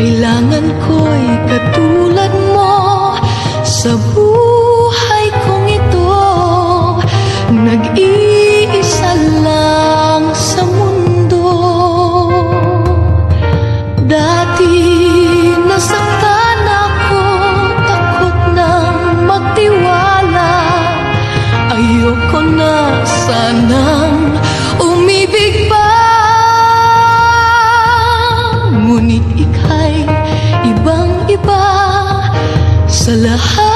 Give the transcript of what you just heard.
Kailangan ko'y katulad mo sa buhay kong ito. Nag-iisa lang sa mundo. Dati nasaktan ako, takot nang magtiwala. Ayoko na sanang umibig pa. Ngunit ika'y ibang-iba sa lahat.